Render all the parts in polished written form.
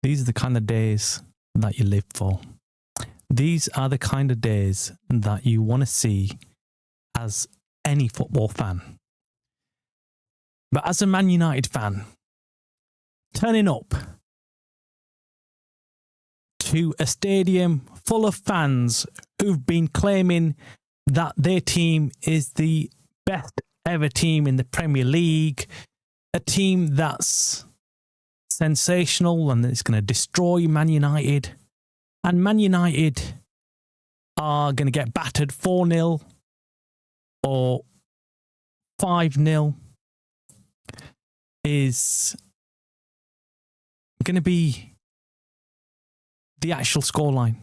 These are the kind of days that you live for. These are the kind of days that you want to see as any football fan. But as a Man United fan, turning up to a stadium full of fans who've been claiming that their team is the best ever team in the Premier League, a team that's sensational and it's going to destroy Man United, and Man United are going to get battered 4-0 or 5-0 is going to be the actual scoreline.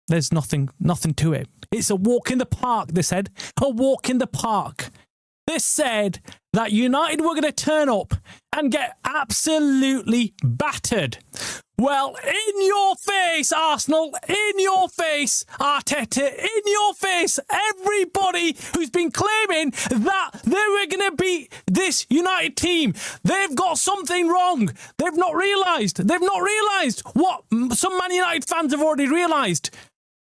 There's nothing to it. It's a walk in the park, they said. A walk in the park. They said that United were going to turn up and get absolutely battered. Well, in your face, Arsenal, in your face, Arteta, in your face, everybody who's been claiming that they were going to beat this United team. They've got something wrong. They've not realised. They've not realised what some Man United fans have already realised.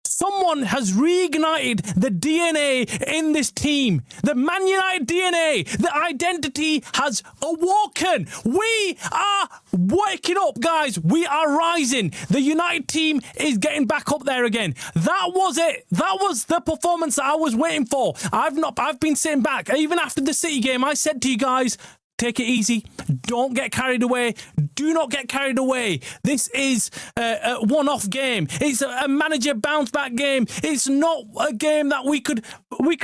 Someone has reignited the DNA in this team. The Man United DNA, the identity has awoken. We are waking up, guys. We are rising. The United team is getting back up there again. That was it. That was the performance that I was waiting for. I've been sitting back. Even after the City game, I said to you guys, take it easy. Don't get carried away. Do not get carried away. This is a one-off game. It's a manager bounce-back game. It's not a game that we could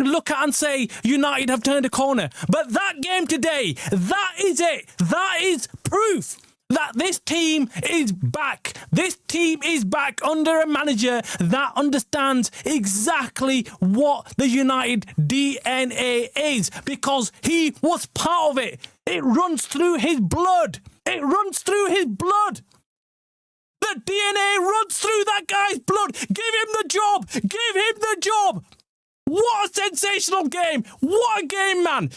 look at and say United have turned a corner. But that game today, that is it. That is proof that this team is back. This team is back under a manager that understands exactly what the United DNA is, because he was part of it. It runs through his blood. It runs through his blood. The DNA runs through that guy's blood. Give him the job. Give him the job. What a sensational game. What a game, man.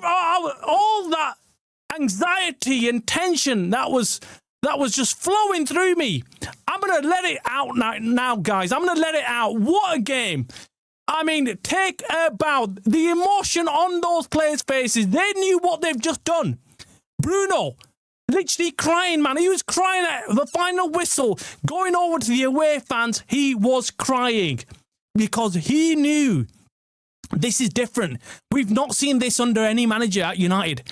All that anxiety and tension that was just flowing through me. I'm going to let it out now, guys. I'm going to let it out. What a game. I mean, take a bow. The emotion on those players' faces. They knew what they've just done. Bruno, literally crying, man. He was crying at the final whistle. Going over to the away fans, he was crying because he knew this is different. We've not seen this under any manager at United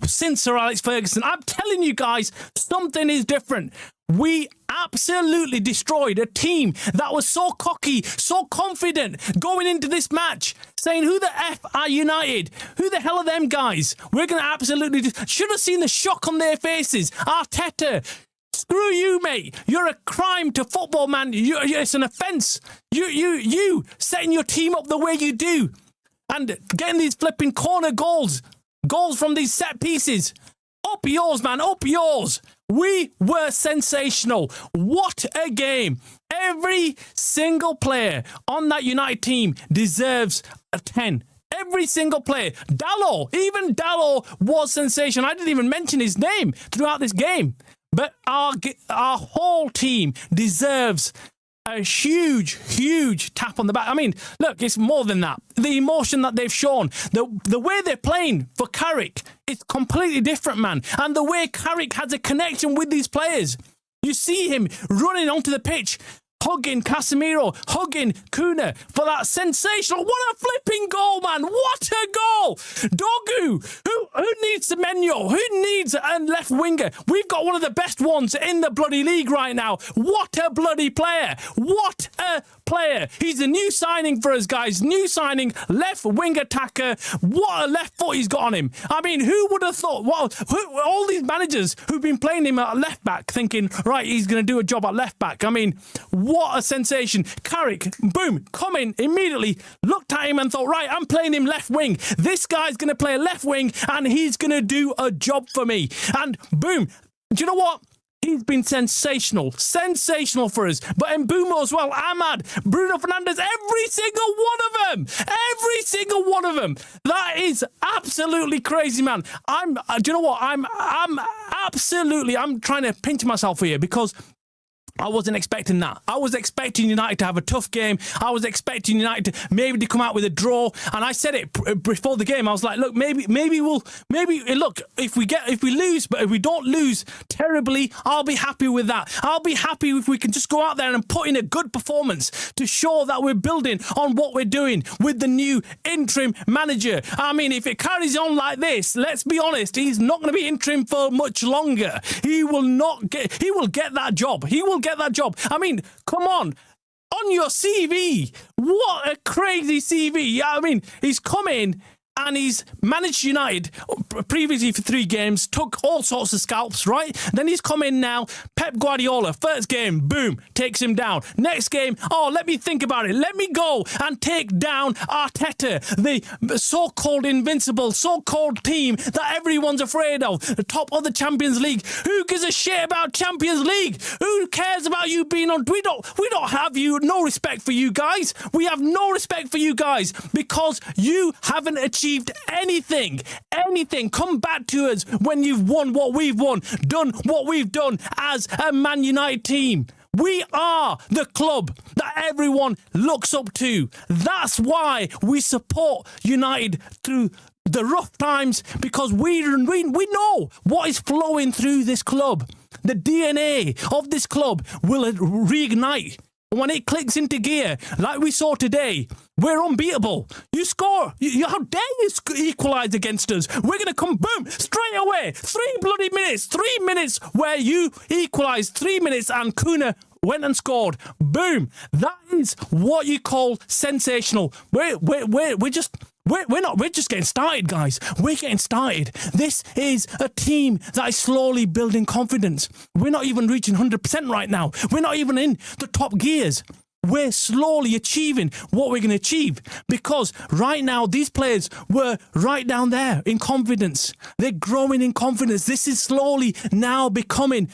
since Sir Alex Ferguson. I'm telling you guys, something is different. We absolutely destroyed a team that was so cocky, so confident going into this match, saying, who the F are United? Who the hell are them guys? We're going to absolutely... Should have seen the shock on their faces. Arteta, screw you, mate. You're a crime to football, man. It's an offence. You setting your team up the way you do and getting these flipping corner goals from these set pieces. Up yours, man. Up yours. We were sensational. What a game. Every single player on that United team deserves a 10. Every single player. Even Dalot was sensational. I didn't even mention his name throughout this game. But our whole team deserves a huge tap on the back. I mean, look, it's more than that. The emotion that they've shown, the way they're playing for Carrick, it's completely different, man. And the way Carrick has a connection with these players. You see him running onto the pitch, hugging Casemiro, hugging Kuna for that sensational... What a flipping goal, man. What a goal. Dogu, who needs Semenyo? Who needs a left winger? We've got one of the best ones in the bloody league right now. What a bloody player. What a player. He's a new signing for us, guys. New signing, left wing attacker. What a left foot he's got on him. I mean, who would have thought... all these managers who've been playing him at left back thinking, right, he's going to do a job at left back. I mean, what a sensation. Carrick, boom, come in immediately, looked at him and thought, right, I'm playing him left wing. This guy's going to play left wing and he's going to do a job for me. And boom, do you know what? He's been sensational for us. But Mbeumo as well, Ahmad, Bruno Fernandes, every single one of them. That is absolutely crazy, man. Do you know what? I'm trying to pinch myself here because I wasn't expecting that. I was expecting United to have a tough game. I was expecting United to maybe come out with a draw. And I said it before the game. I was like, look, maybe look, if we lose, but if we don't lose terribly, I'll be happy with that. I'll be happy if we can just go out there and put in a good performance to show that we're building on what we're doing with the new interim manager. I mean, if it carries on like this, let's be honest, he's not going to be interim for much longer. He will get that job. He will get that job. I mean, come on your CV. What a crazy CV. I mean, he's come in and he's managed United previously for 3 games, took all sorts of scalps, right? Then he's come in now, Pep Guardiola, first game, boom, takes him down. Next game, let me think about it. Let me go and take down Arteta, the so-called invincible, so-called team that everyone's afraid of, the top of the Champions League. Who gives a shit about Champions League? Who cares about you being on? We don't have no respect for you guys. We have no respect for you guys because you haven't achieved anything. Come back to us when you've won what we've won, done what we've done as a Man United team. We are the club that everyone looks up to. That's why we support United through the rough times, because we know what is flowing through this club. The DNA of this club will reignite. When it clicks into gear, like we saw today, we're unbeatable. You score. How dare you equalise against us? We're going to come, boom, straight away. 3 bloody minutes. 3 minutes where you equalised. 3 minutes and Kuna went and scored. Boom. That is what you call sensational. We're just getting started, guys. We're getting started. This is a team that is slowly building confidence. We're not even reaching 100% right now. We're not even in the top gears. We're slowly achieving what we're going to achieve, because right now these players were right down there in confidence. They're growing in confidence. This is slowly now becoming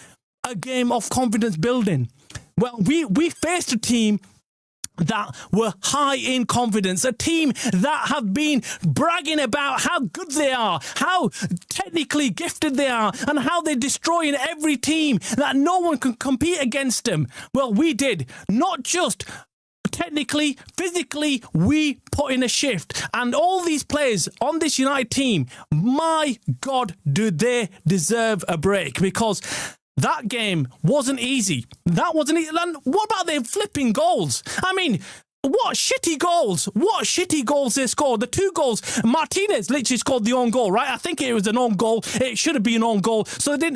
a game of confidence building. Well, we faced a team that were high in confidence, a team that have been bragging about how good they are, how technically gifted they are, and how they're destroying every team, that no one can compete against them. Well, we did. Not just technically, physically, we put in a shift. And all these players on this United team, my God, do they deserve a break, because that game wasn't easy. That wasn't easy. And what about their flipping goals? I mean, what shitty goals. What shitty goals they scored. The 2 goals, Martinez literally scored the own goal, right? I think it was an own goal. It should have been an own goal. So they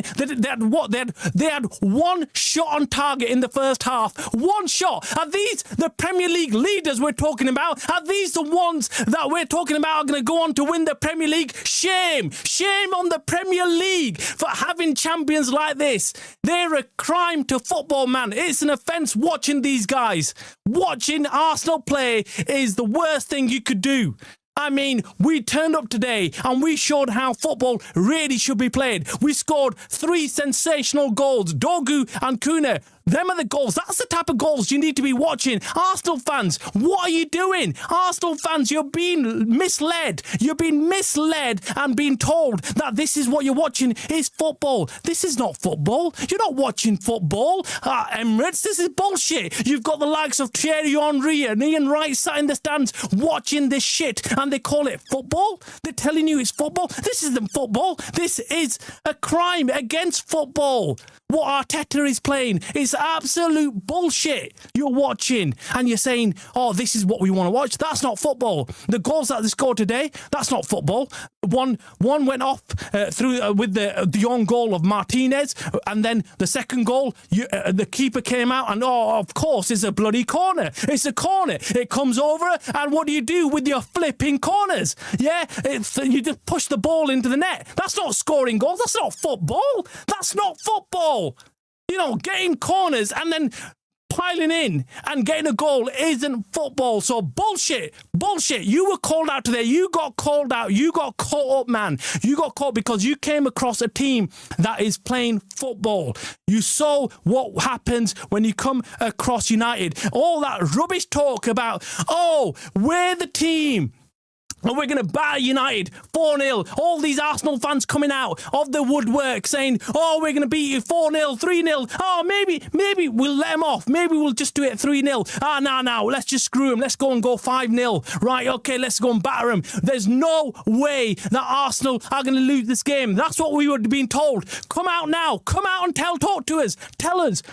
had 1 shot on target in the first half. 1 shot. Are these the Premier League leaders we're talking about? Are these the ones that we're talking about are going to go on to win the Premier League? Shame. Shame on the Premier League for having champions like this. They're a crime to football, man. It's an offence watching these guys. Watching Arsenal play is the worst thing you could do. I mean, we turned up today and we showed how football really should be played. We scored 3 sensational goals. Dogu and Kuna. Them are the goals. That's the type of goals you need to be watching. Arsenal fans, what are you doing? Arsenal fans, you're being misled. You're being misled and being told that this is what you're watching is football. This is not football. You're not watching football. Emirates, this is bullshit. You've got the likes of Thierry Henry and Ian Wright sat in the stands watching this shit, and they call it football. They're telling you it's football. This isn't football. This is a crime against football. What Arteta is playing is absolute bullshit. You're watching and you're saying, oh, this is what we want to watch. That's not football. The goals that they scored today, that's not football. One went off through with the own goal of Martinez, and then the second goal, the keeper came out and, of course, it's a bloody corner. It's a corner. It comes over, and what do you do with your flipping corners? Yeah, you just push the ball into the net. That's not scoring goals. That's not football. That's not football. You know, getting corners and then piling in and getting a goal isn't football. So bullshit. You were called out today. You got called out. You got caught up, man. You got caught because you came across a team that is playing football. You saw what happens when you come across United. All that rubbish talk about, oh, we're the team And we're going to batter United 4-0. All these Arsenal fans coming out of the woodwork saying, oh, we're going to beat you 4-0, 3-0. Oh, maybe we'll let them off. Maybe we'll just do it 3-0. No, let's just screw them. Let's go and go 5-0. Right, okay, let's go and batter them. There's no way that Arsenal are going to lose this game. That's what we were being told. Come out now. Come out and talk to us. Tell us.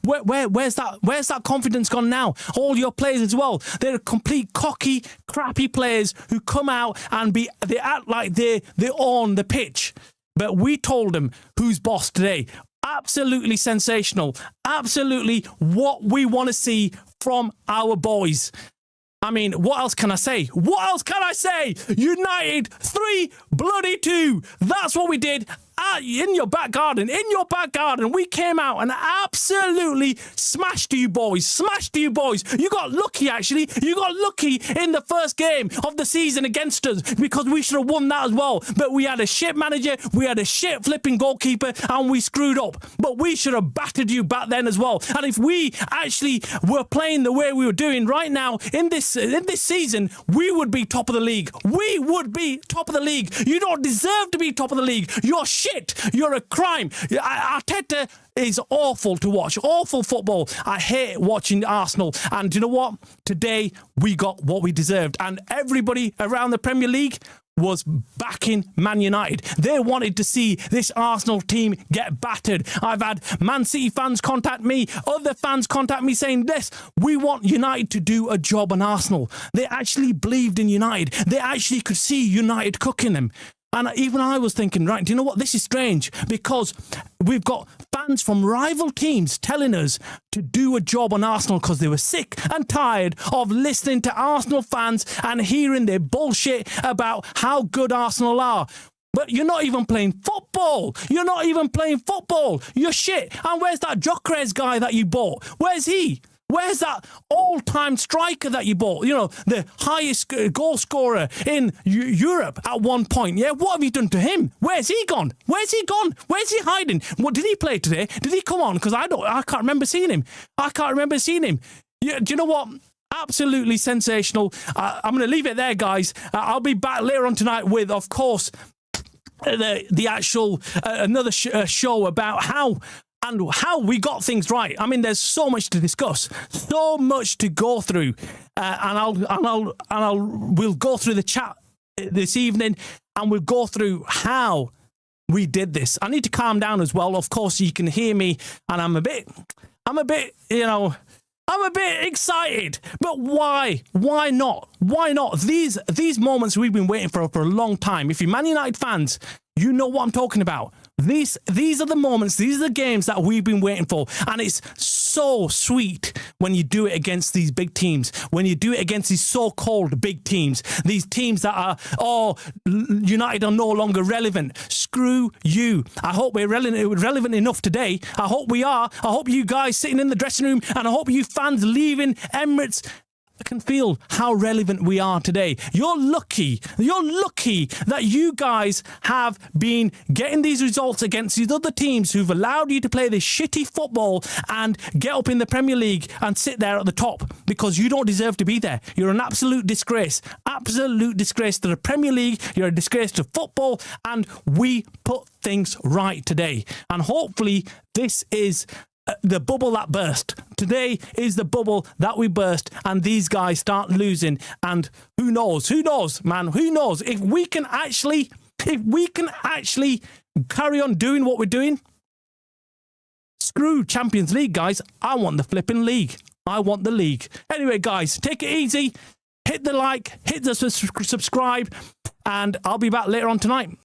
Where's that confidence gone now? All your players as well. They're complete cocky, crappy players who come out and they act like they own the pitch. But we told them who's boss today. Absolutely sensational. Absolutely what we want to see from our boys. I mean, what else can I say? What else can I say? United 3-2. That's what we did. In your back garden. We came out and absolutely smashed you boys. You got lucky, actually. You got lucky in the first game of the season against us because we should have won that as well. But we had a shit manager, we had a shit flipping goalkeeper, and we screwed up. But we should have battered you back then as well. And if we actually were playing the way we were doing right now in this season, we would be top of the league. We would be top of the league. You don't deserve to be top of the league. You're shit. You're a crime. Arteta is awful to watch. Awful football. I hate watching Arsenal. And you know what? Today, we got what we deserved. And everybody around the Premier League was backing Man United. They wanted to see this Arsenal team get battered. I've had Man City fans contact me, other fans contact me saying this, we want United to do a job on Arsenal. They actually believed in United. They actually could see United cooking them. And even I was thinking, right, do you know what? This is strange because we've got fans from rival teams telling us to do a job on Arsenal because they were sick and tired of listening to Arsenal fans and hearing their bullshit about how good Arsenal are. But you're not even playing football. You're shit. And where's that Gyökeres guy that you bought? Where's he? Where's that all-time striker that you bought? You know, the highest goal scorer in Europe at one point. Yeah, what have you done to him? Where's he gone? Where's he hiding? What did he play today? Did he come on? Because I can't remember seeing him. Yeah, do you know what? Absolutely sensational. I'm going to leave it there, guys. I'll be back later on tonight with, of course, the actual another show about how we got things right. I mean, there's so much to discuss, so much to go through, we'll go through the chat this evening, and we'll go through how we did this. I need to calm down as well. Of course, you can hear me, and I'm a bit, excited. But why? Why not? These moments we've been waiting for a long time. If you're Man United fans, you know what I'm talking about. These are the moments, these are the games that we've been waiting for. And it's so sweet when you do it against these big teams, when you do it against these so-called big teams, these teams that are, United are no longer relevant. Screw you. I hope we're relevant enough today. I hope we are. I hope you guys sitting in the dressing room, and I hope you fans leaving Emirates can feel how relevant we are today. You're lucky that you guys have been getting these results against these other teams who've allowed you to play this shitty football and get up in the Premier League and sit there at the top, because you don't deserve to be there. You're an absolute disgrace to the Premier League. You're a disgrace to football, and we put things right today. And hopefully this is the bubble that burst. Today is the bubble that we burst, and these guys start losing. And who knows, man, who knows if we can actually carry on doing what we're doing. Screw Champions League, guys. I want the flipping league. I want the league. Anyway, guys, take it easy. Hit the like, hit the subscribe, and I'll be back later on tonight.